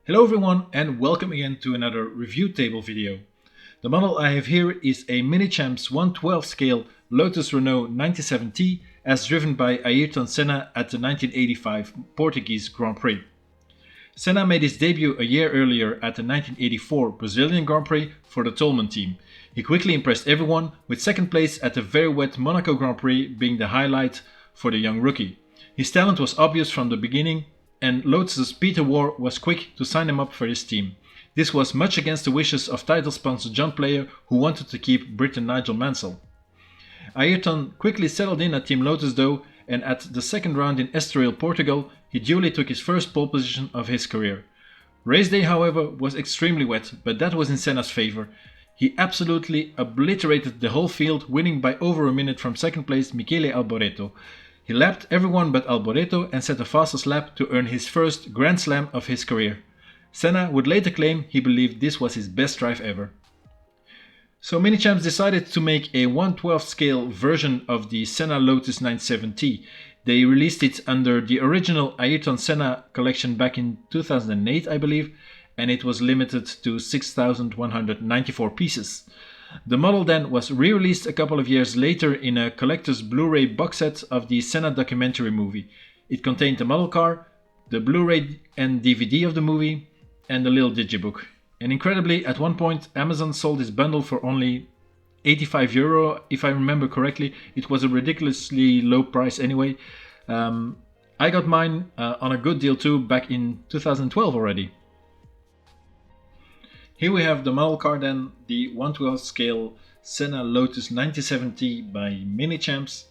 Hello everyone and welcome again to another review table video. The model I have here is a Minichamps 1/12 scale Lotus Renault 97T as driven by Ayrton Senna at the 1985 Portuguese Grand Prix. Senna made his debut a year earlier at the 1984 Brazilian Grand Prix for the Tolman team. He quickly impressed everyone, with second place at the very wet Monaco Grand Prix being the highlight for the young rookie. His talent was obvious from the beginning, and Lotus's Peter War was quick to sign him up for his team. This was much against the wishes of title sponsor John Player, who wanted to keep Briton Nigel Mansell. Ayrton quickly settled in at Team Lotus though, and at the second round in Estoril, Portugal, he duly took his first pole position of his career. Race day, however, was extremely wet, but that was in Senna's favour. He absolutely obliterated the whole field, winning by over a minute from second place Michele Alboreto. He lapped everyone but Alboreto and set the fastest lap to earn his first Grand Slam of his career. Senna would later claim he believed this was his best drive ever. So Minichamps decided to make a 1/12 scale version of the Senna Lotus 97T. They released it under the original Ayrton Senna collection back in 2008, I believe, and it was limited to 6,194 pieces. The model then was re-released a couple of years later in a collector's Blu-ray box set of the Senna documentary movie. It contained the model car, the Blu-ray and DVD of the movie, and a little digibook. And incredibly, at one point Amazon sold this bundle for only €85, if I remember correctly. It was a ridiculously low price anyway. I got mine on a good deal too back in 2012 already. Here we have the model car then, the 1/12 scale Senna Lotus 97T by Minichamps.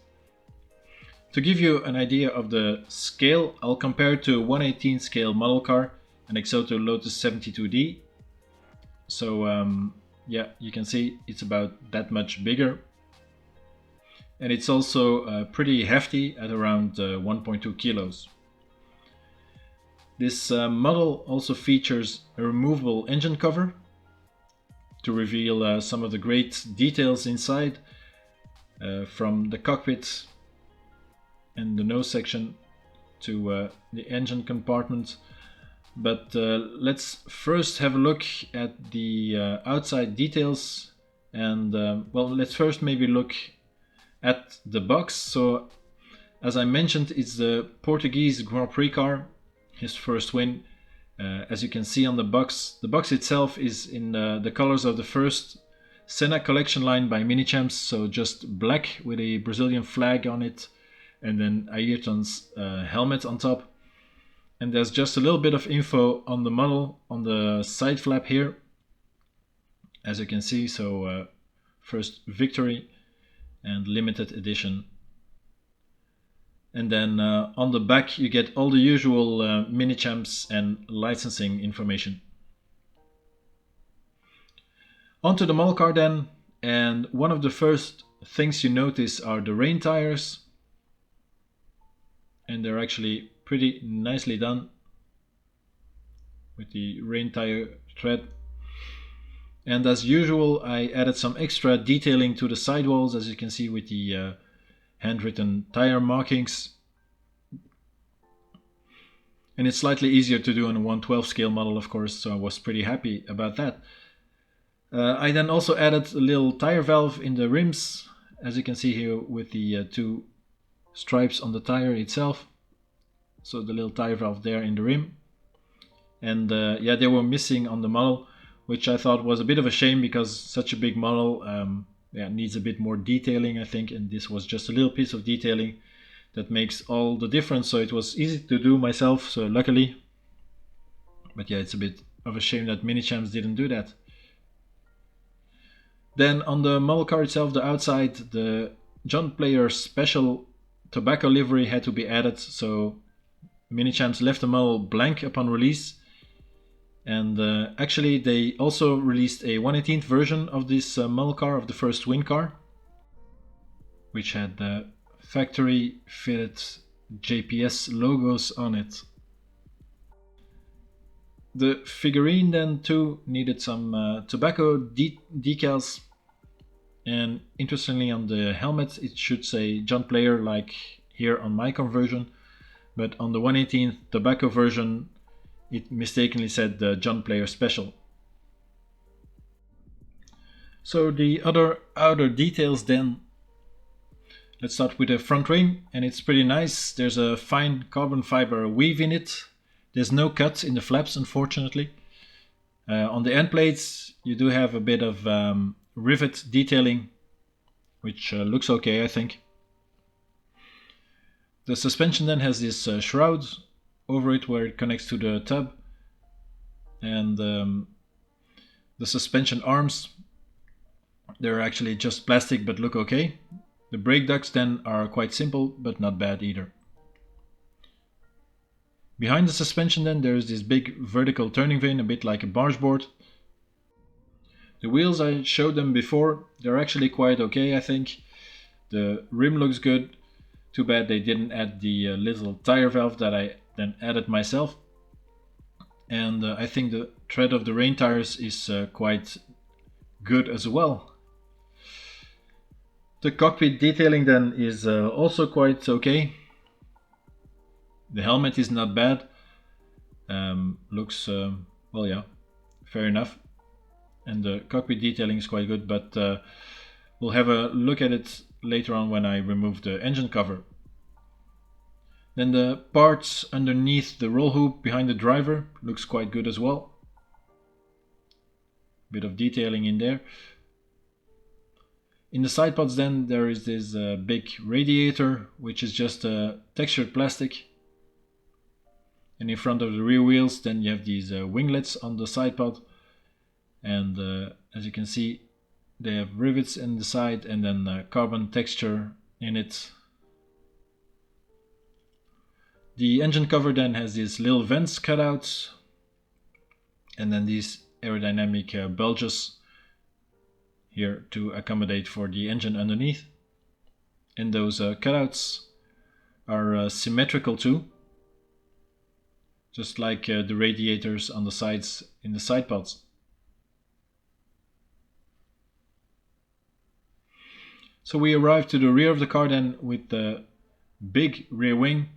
To give you an idea of the scale, I'll compare it to a 1/18 scale model car, an Exoto Lotus 72D. So yeah, you can see it's about that much bigger. And it's also pretty hefty at around 1.2 kilos. This model also features a removable engine cover to reveal some of the great details inside, from the cockpit and the nose section to the engine compartment. But let's first have a look at the outside details, and well, let's first maybe look at the box. So as I mentioned, it's the Portuguese Grand Prix car, his first win. As you can see on the box itself is in the colors of the first Senna collection line by Minichamps, so just black with a Brazilian flag on it, and then Ayrton's helmet on top. And there's just a little bit of info on the model on the side flap here, as you can see. So first victory and limited edition. And then on the back you get all the usual Minichamps and licensing information. Onto the model car then, and one of the first things you notice are the rain tires, and they're actually pretty nicely done with the rain tire tread. And as usual, I added some extra detailing to the sidewalls, as you can see, with the handwritten tire markings. And it's slightly easier to do on a 1/12 scale model, of course, so I was pretty happy about that. I then also added a little tire valve in the rims, as you can see here, with the two stripes on the tire itself. So the little tire valve there in the rim. And yeah, they were missing on the model, which I thought was a bit of a shame, because such a big model yeah, needs a bit more detailing, I think, and this was just a little piece of detailing that makes all the difference. So it was easy to do myself, so luckily. But yeah, it's a bit of a shame that Minichamps didn't do that. Then on the model car itself, the outside, the John Player special tobacco livery had to be added, so Minichamps left the model blank upon release. And actually they also released a 1/18 version of this model car, of the first win car, which had the factory fitted JPS logos on it. The figurine then too needed some tobacco decals, and interestingly on the helmet it should say John Player, like here on my conversion, but on the 1/18 tobacco version it mistakenly said John Player Special. So the other outer details then. Let's start with the front ring, and it's pretty nice. There's a fine carbon fiber weave in it. There's no cut in the flaps, unfortunately. On the end plates, you do have a bit of rivet detailing, which looks okay, I think. The suspension then has this shroud over it where it connects to the tub, and the suspension arms, they're actually just plastic but look okay. The brake ducts then are quite simple but not bad either. Behind the suspension then there's this big vertical turning vane, a bit like a barge board. The wheels, I showed them before, they're actually quite okay, I think. The rim looks good. Too bad they didn't add the little tire valve that I then added myself. And I think the tread of the rain tires is quite good as well. The cockpit detailing then is also quite okay. The helmet is not bad. Looks, well, yeah, fair enough. And the cockpit detailing is quite good, but we'll have a look at it later on when I remove the engine cover. Then the parts underneath the roll hoop behind the driver looks quite good as well. Bit of detailing in there. In the side pods then there is this big radiator, which is just textured plastic. And in front of the rear wheels then you have these winglets on the side pod. And as you can see, they have rivets in the side and then carbon texture in it. The engine cover then has these little vents cut out, and then these aerodynamic bulges here to accommodate for the engine underneath. And those cutouts are symmetrical too, just like the radiators on the sides in the side pods. So we arrive to the rear of the car then with the big rear wing.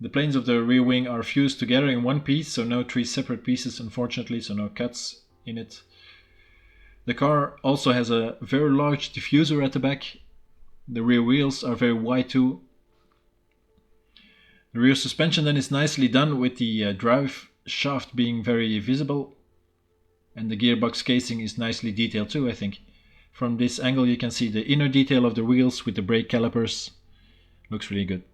The planes of the rear wing are fused together in one piece, so no three separate pieces unfortunately, so no cuts in it. The car also has a very large diffuser at the back. The rear wheels are very wide too. The rear suspension then is nicely done with the drive shaft being very visible. And the gearbox casing is nicely detailed too, I think. From this angle you can see the inner detail of the wheels with the brake calipers. Looks really good.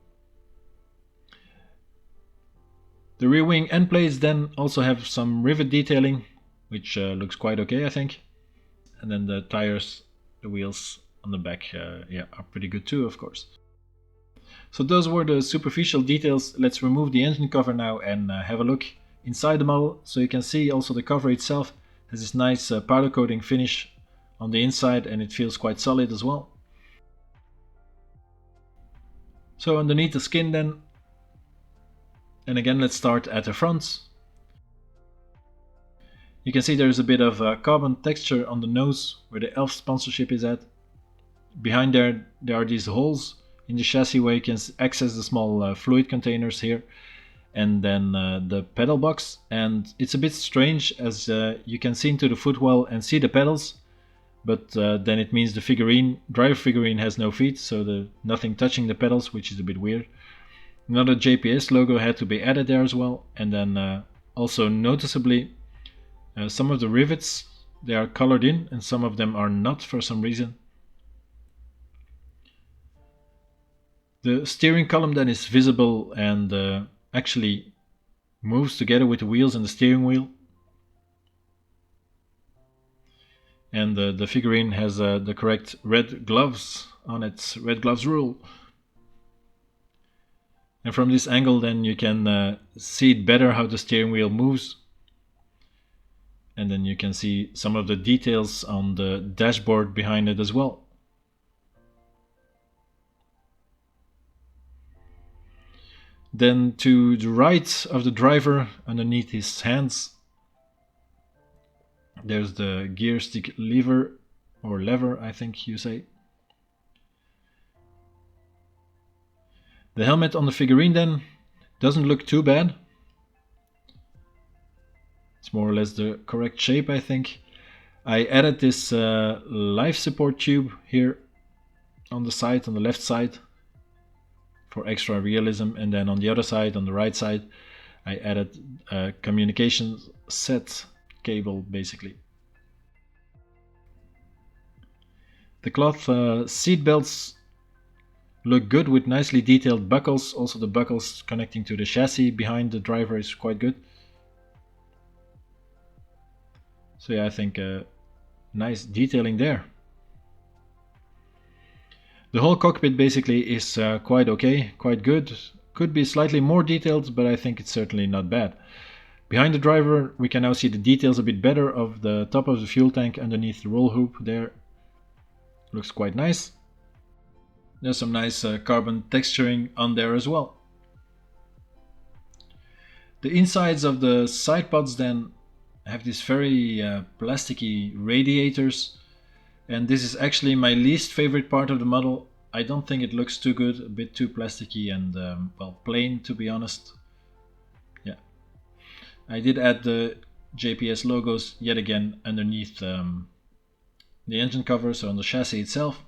The rear wing end plates then also have some rivet detailing, which looks quite okay, I think. And then the tires, the wheels on the back, yeah, are pretty good too, of course. So those were the superficial details. Let's remove the engine cover now and have a look inside the model. So you can see also the cover itself has this nice powder coating finish on the inside, and it feels quite solid as well. So underneath the skin then, and again let's start at the front. You can see there's a bit of carbon texture on the nose where the ELF sponsorship is at. Behind there are these holes in the chassis where you can access the small fluid containers here, and then the pedal box. And it's a bit strange as you can see into the footwell and see the pedals, but then it means the driver figurine has no feet, so nothing touching the pedals, which is a bit weird. Another JPS logo had to be added there as well, and then also noticeably some of the rivets, they are colored in and some of them are not for some reason. The steering column then is visible and actually moves together with the wheels and the steering wheel. And the figurine has the correct red gloves on its red gloves rule. And from this angle then you can see it better how the steering wheel moves. And then you can see some of the details on the dashboard behind it as well. Then to the right of the driver, underneath his hands, there's the gear stick lever, or lever I think you say. The helmet on the figurine then doesn't look too bad. It's more or less the correct shape, I think. I added this life support tube here on the side, on the left side, for extra realism, and then on the other side, on the right side, I added a communication set cable basically. The cloth seat belts look good with nicely detailed buckles. Also the buckles connecting to the chassis behind the driver is quite good. So yeah, I think nice detailing there. The whole cockpit basically is quite okay, quite good. Could be slightly more detailed, but I think it's certainly not bad. Behind the driver we can now see the details a bit better of the top of the fuel tank underneath the roll hoop there. Looks quite nice. There's some nice carbon texturing on there as well. The insides of the side pods then have these very plasticky radiators, and this is actually my least favorite part of the model. I don't think it looks too good, a bit too plasticky and well, plain, to be honest. Yeah, I did add the JPS logos yet again underneath the engine cover, so on the chassis itself.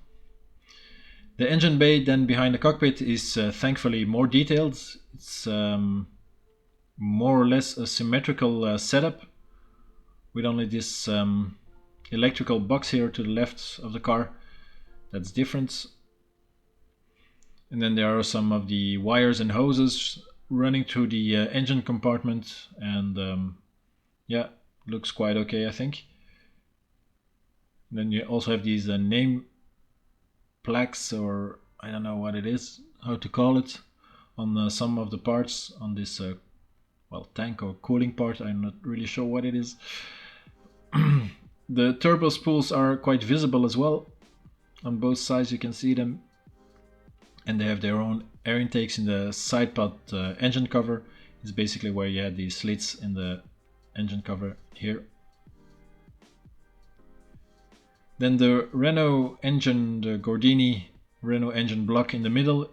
The engine bay then behind the cockpit is thankfully more detailed. It's more or less a symmetrical setup with only this electrical box here to the left of the car that's different. And then there are some of the wires and hoses running through the engine compartment, and yeah, looks quite okay, I think. And then you also have these name plaques, or I don't know what it is, how to call it, on some of the parts on this well, tank or cooling part. I'm not really sure what it is. The turbo spools are quite visible as well. On both sides you can see them, and they have their own air intakes in the side pod engine cover. It's basically where you had these slits in the engine cover here. Then the Renault engine, the Gordini Renault engine block in the middle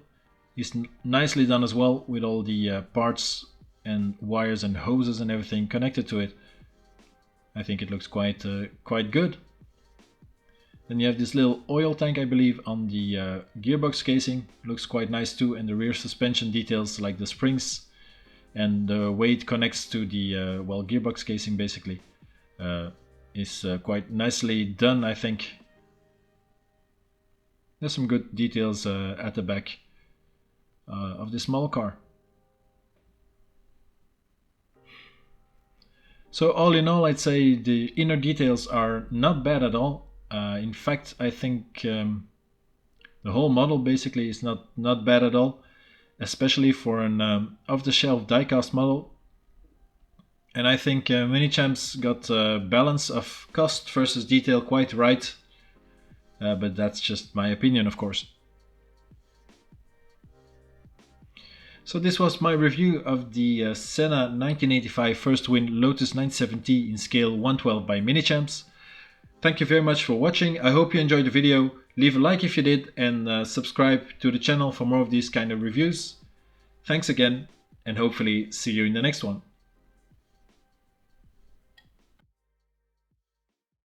is nicely done as well, with all the parts and wires and hoses and everything connected to it. I think it looks quite good. Then you have this little oil tank, I believe, on the gearbox casing. Looks quite nice too, and the rear suspension details like the springs and the way it connects to the well, gearbox casing basically is quite nicely done, I think. There's some good details at the back of this small car. So all in all, I'd say the inner details are not bad at all. In fact, I think the whole model basically is not bad at all, especially for an off-the-shelf diecast model. And I think Minichamps got a balance of cost versus detail quite right, but that's just my opinion, of course. So this was my review of the Senna 1985 first win Lotus 97T in scale 112 by Minichamps. Thank you very much for watching. I hope you enjoyed the video. Leave a like if you did, and subscribe to the channel for more of these kind of reviews. Thanks again, and hopefully see you in the next one.